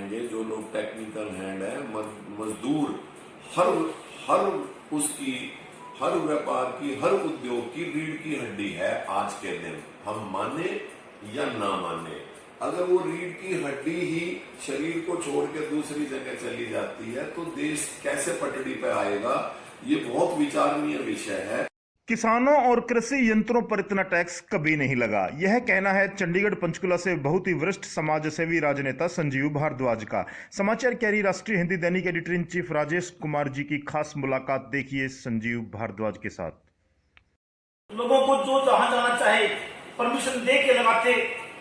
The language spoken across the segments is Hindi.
जाएंगे, जो लोग टेक्निकल हैंड है, मजदूर, हर हर उसकी, हर व्यापार की, हर उद्योग की रीढ़ की हड्डी है आज के दिन, हम माने या ना माने। अगर वो रीढ़ की हड्डी ही शरीर को छोड़ के दूसरी जगह चली जाती है तो देश कैसे पटड़ी पे आएगा, ये बहुत विचारणीय विषय है। किसानों और कृषि यंत्रों पर इतना टैक्स कभी नहीं लगा, यह कहना है चंडीगढ़ पंचकुला से बहुत ही वरिष्ठ समाजसेवी राजनेता संजीव भारद्वाज का। समाचार कैरी राष्ट्रीय हिंदी दैनिक editor in chief Rajesh Kumar ji की खास मुलाकात देखिए संजीव भारद्वाज के साथ। लोगों को जो जहां जाना चाहे परमिशन दे के लगाते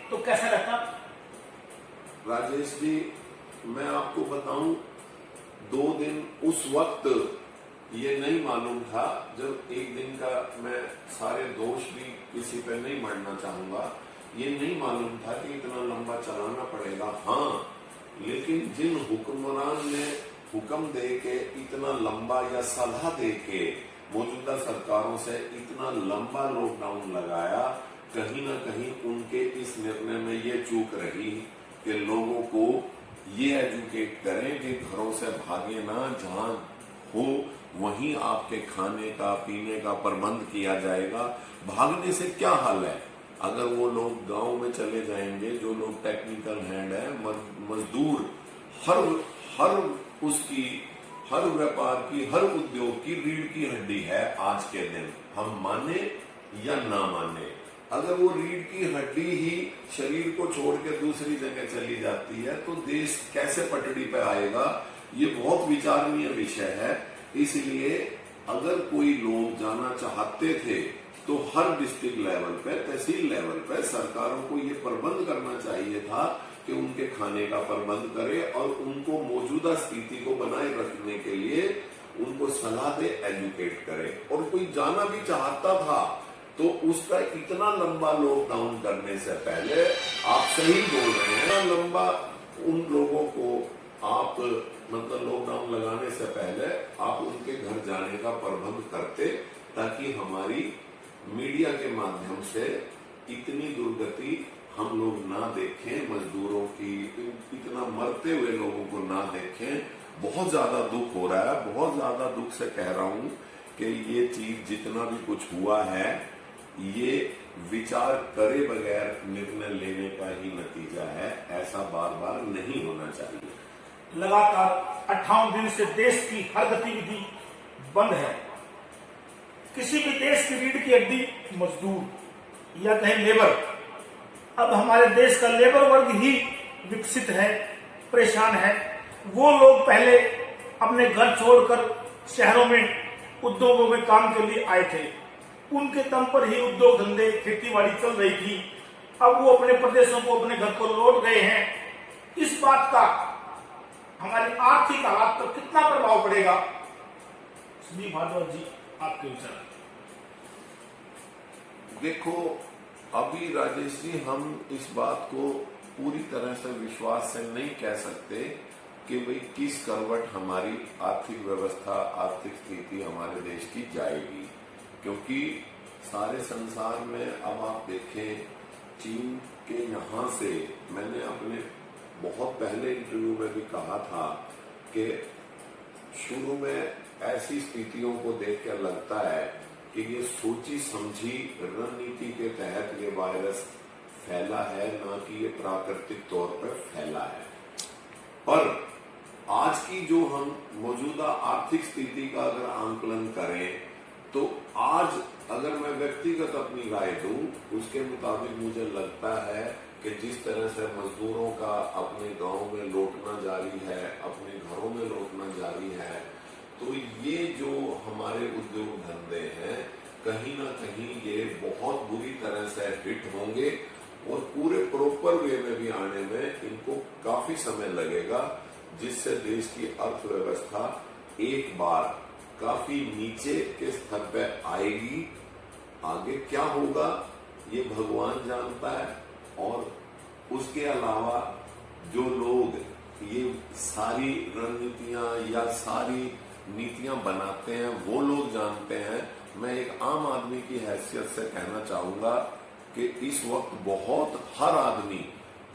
तो कैसा रहता? राजेश जी, मैं आपको बताऊं, 2 दिन उस वक्त ये नहीं मालूम था, जब एक दिन का, मैं सारे दोष भी किसी पे नहीं मढ़ना चाहूंगा, ये नहीं मालूम था कि इतना लंबा चलाना पड़ेगा। हाँ, लेकिन जिन हुक्मरान ने हुक्म दे के इतना लंबा, या सलाह दे के मौजूदा सरकारों से इतना लंबा लॉकडाउन लगाया, कहीं ना कहीं उनके इस निर्णय में ये चूक रही कि लोगों को ये एजुकेट करें कि घरों से भागे ना, जहां हो वहीं आपके खाने का, पीने का प्रबंध किया जाएगा। भागने से क्या हाल है? अगर वो लोग गांव में चले जाएंगे, जो लोग टेक्निकल हैंड है, मजदूर, हर उसकी, हर व्यापार की, हर उद्योग की रीढ़ की हड्डी है आज के दिन, हम माने या ना माने। अगर वो रीढ़ की हड्डी ही शरीर को छोड़ के दूसरी जगह चली जाती है तो देश कैसे पटड़ी पे आएगा, ये बहुत विचारणीय विषय है। इसलिए अगर कोई लोग जाना चाहते थे तो हर डिस्ट्रिक्ट लेवल पे, तहसील लेवल पे सरकारों को ये प्रबंध करना चाहिए था कि उनके खाने का प्रबंध करे और उनको मौजूदा स्थिति को बनाए रखने के लिए उनको सलाह दे, एजुकेट करे। और कोई जाना भी चाहता था तो उसका इतना लंबा लॉकडाउन करने से पहले, आप सही बोल रहे हैं, लंबा उन लोगों को आप मतलब लॉकडाउन लगाने से पहले आप उनके घर जाने का प्रबंध करते, ताकि हमारी मीडिया के माध्यम से इतनी दुर्गति हम लोग ना देखें, मजदूरों की इतना मरते हुए लोगों को ना देखें। बहुत ज्यादा दुख हो रहा है, बहुत ज्यादा दुख से कह रहा हूं कि ये चीज जितना भी कुछ हुआ है, ये विचार करे बगैर निर्णय लेने का ही नतीजा है। ऐसा बार बार नहीं होना चाहिए। लगातार 58 दिन से देश की हर गतिविधि बंद है। किसी भी देश की रीढ़ की हड्डी मजदूर या कहीं लेबर। अब हमारे देश का लेबर वर्ग ही विकसित है, परेशान है। वो लोग पहले अपने घर छोड़कर शहरों में उद्योगों में काम के लिए आए थे, उनके दम पर ही उद्योग धंधे, खेतीबाड़ी चल रही थी। अब वो अपने प्रदेशों को, अपने घर को लौट गए हैं। इस बात का हमारी आर्थिक हालात पर कितना प्रभाव पड़ेगा? संजीव भारद्वाज जी, आपके विचार। देखो, अभी राजेश जी, हम इस बात को पूरी तरह से विश्वास से नहीं कह सकते कि भाई किस करवट हमारी आर्थिक व्यवस्था, आर्थिक स्थिति हमारे देश की जाएगी, क्योंकि सारे संसार में अब आप देखें, चीन के यहां से, मैंने अपने बहुत पहले इंटरव्यू में भी कहा था कि शुरू में ऐसी स्थितियों को देख कर लगता है कि ये सोची समझी रणनीति के तहत ये वायरस फैला है, ना कि ये प्राकृतिक तौर पर फैला है। पर आज की जो हम मौजूदा आर्थिक स्थिति का अगर आंकलन करें तो आज अगर मैं व्यक्तिगत अपनी राय दूं, उसके मुताबिक मुझे लगता है कि जिस तरह से मजदूरों का अपने गांव में लौटना जारी है, अपने घरों में लौटना जारी है, तो ये जो हमारे उद्योग धंधे हैं, कहीं ना कहीं ये बहुत बुरी तरह से हिट होंगे और पूरे प्रॉपर वे में भी आने में इनको काफी समय लगेगा, जिससे देश की अर्थव्यवस्था एक बार काफी नीचे के स्तर पर आएगी। आगे क्या होगा ये भगवान जानता है, और उसके अलावा जो लोग ये सारी रणनीतियां या सारी नीतियां बनाते हैं वो लोग जानते हैं। मैं एक आम आदमी की हैसियत से कहना चाहूंगा कि इस वक्त बहुत हर आदमी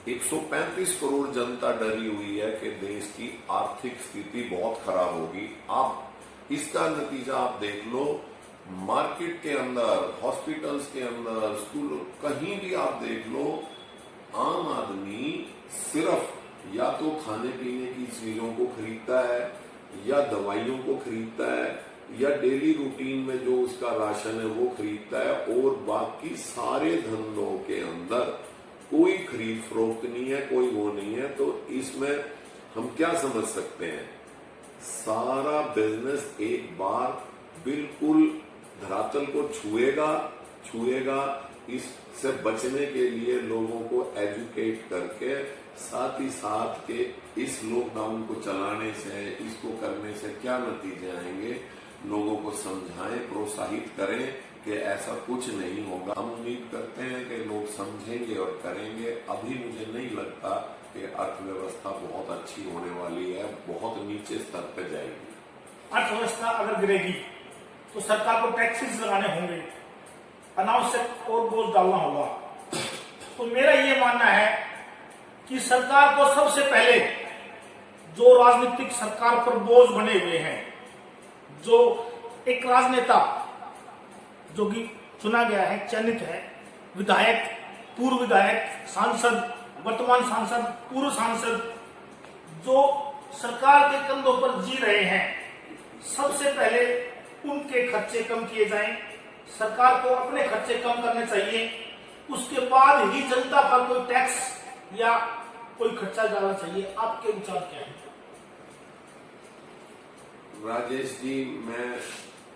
135 करोड़ जनता डरी हुई है कि देश की आर्थिक स्थिति बहुत खराब होगी। आप इसका नतीजा आप देख लो, मार्केट के अंदर, हॉस्पिटल्स के अंदर, स्कूल, कहीं भी आप देख लो, आम आदमी सिर्फ या तो खाने पीने की चीजों को खरीदता है, या दवाइयों को खरीदता है, या डेली रूटीन में जो उसका राशन है वो खरीदता है, और बाकी सारे धंधों के अंदर कोई खरीद फरोख्त नहीं है, कोई वो नहीं है। तो इसमें हम क्या समझ सकते हैं, सारा बिजनेस एक बार बिल्कुल धरातल को छुएगा। इससे बचने के लिए लोगों को एजुकेट करके, साथ ही साथ के इस लॉकडाउन को चलाने से, इसको करने से क्या नतीजे आएंगे, लोगों को समझाएं, प्रोत्साहित करें कि ऐसा कुछ नहीं होगा। हम उम्मीद करते हैं कि लोग समझेंगे और करेंगे। अभी मुझे नहीं लगता कि अर्थव्यवस्था बहुत अच्छी होने वाली है, बहुत नीचे स्तर पर जाएगी। अर्थव्यवस्था अगर गिरेगी तो सरकार को टैक्सेस लगाने होंगे, अनावश्यक और बोझ डालना होगा। तो मेरा ये मानना है कि सरकार को सबसे पहले जो राजनीतिक सरकार पर बोझ बने हुए हैं, जो एक राजनेता जो कि चुना गया है, चयनित है, विधायक, पूर्व विधायक, सांसद, वर्तमान सांसद, पूर्व सांसद, जो सरकार के कंधों पर जी रहे हैं, सबसे पहले उनके खर्चे कम किए जाएं। सरकार को अपने खर्चे कम करने चाहिए, उसके बाद ही जनता पर कोई टैक्स या कोई खर्चा डालना चाहिए। आपके विचार क्या है? राजेश जी, मैं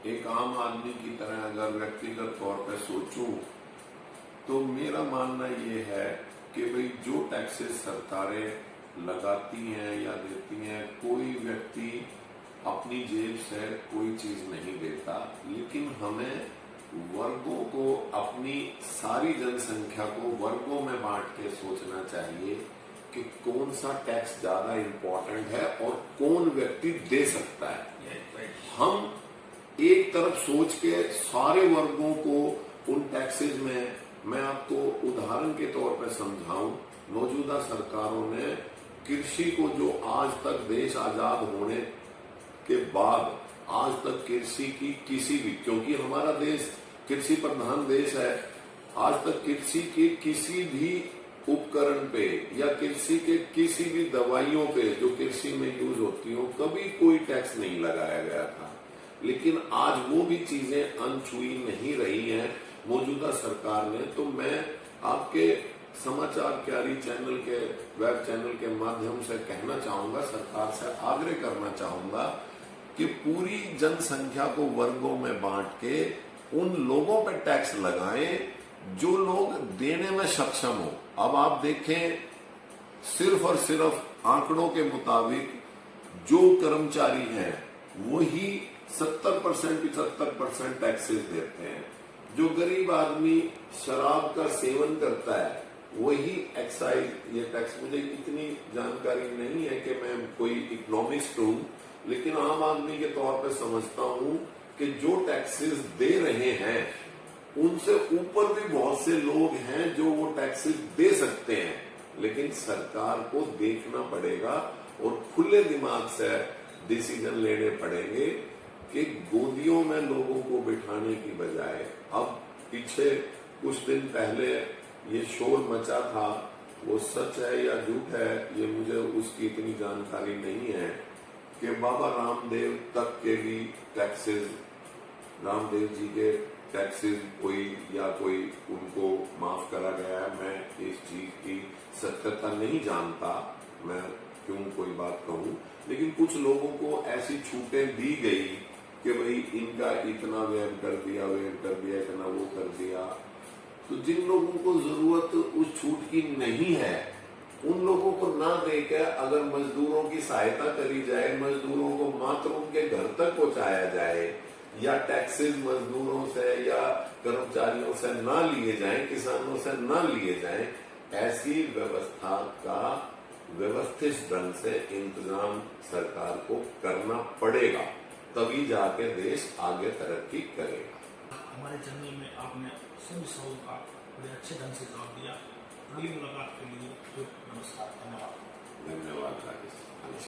एक आम आदमी की तरह अगर व्यक्तिगत तौर पर सोचूं तो मेरा मानना ये है कि भाई जो टैक्सेस सरकारें लगाती हैं या देती हैं, कोई व्यक्ति अपनी जेब से कोई चीज नहीं देता, लेकिन हमें वर्गों को, अपनी सारी जनसंख्या को वर्गों में बांट के सोचना चाहिए कि कौन सा टैक्स ज्यादा इंपॉर्टेंट है और कौन व्यक्ति दे सकता है। हम एक तरफ सोच के सारे वर्गों को उन टैक्सेस में, मैं आपको उदाहरण के तौर पर समझाऊं, मौजूदा सरकारों ने कृषि को, जो आज तक देश आजाद होने के बाद आज तक कृषि की किसी भी, क्योंकि हमारा देश कृषि प्रधान देश है, आज तक कृषि के किसी भी उपकरण पे या कृषि के किसी भी दवाइयों पे जो कृषि में यूज होती हो, कभी कोई टैक्स नहीं लगाया गया था। लेकिन आज वो भी चीजें अनछुई नहीं रही हैं मौजूदा सरकार ने। तो मैं आपके समाचार क्यारी चैनल के, वेब चैनल के माध्यम से कहना चाहूंगा, सरकार से आग्रह करना चाहूंगा कि पूरी जनसंख्या को वर्गों में बांट के उन लोगों पर टैक्स लगाएं जो लोग देने में सक्षम हो। अब आप देखें, सिर्फ और सिर्फ आंकड़ों के मुताबिक जो कर्मचारी हैं वही 70% 75% टैक्सेस देते हैं। जो गरीब आदमी शराब का सेवन करता है वही एक्साइज, ये टैक्स, मुझे इतनी जानकारी नहीं है कि मैं कोई इकोनॉमिस्ट हूं, लेकिन आम आदमी के तौर पर समझता हूं कि जो टैक्सेस दे रहे हैं उनसे ऊपर भी बहुत से लोग हैं जो वो टैक्सेस दे सकते हैं, लेकिन सरकार को देखना पड़ेगा और खुले दिमाग से डिसीजन लेने पड़ेंगे कि गोदियों में लोगों को बिठाने की बजाय, अब पीछे कुछ दिन पहले ये शोर मचा था, वो सच है या झूठ है ये मुझे उसकी इतनी जानकारी नहीं है, कि बाबा रामदेव तक के भी टैक्सेस, रामदेव जी के टैक्सेस कोई या कोई उनको माफ करा गया है। मैं इस चीज की सत्यता नहीं जानता, मैं क्यों कोई बात कहूं, लेकिन कुछ लोगों को ऐसी छूटें दी गई कि भाई इनका इतना व्यय कर दिया, इतना वो कर दिया। तो जिन लोगों को जरूरत उस छूट की नहीं है उन लोगों को ना देकर अगर मजदूरों की सहायता करी जाए, मजदूरों को मात्र उनके घर तक पहुंचाया जाए, या टैक्सेस मजदूरों से या कर्मचारियों से ना लिए जाएं, किसानों से ना लिए जाएं, ऐसी व्यवस्था का व्यवस्थित ढंग से इंतजाम सरकार को करना पड़ेगा, तभी जाके देश आगे तरक्की करेगा। हमारे चैनल में आपने सभी सवालों का बड़े अच्छे ढंग से जवाब दिया। अगली मुलाकात के लिए फिर नमस्कार, धन्यवाद। धन्यवाद।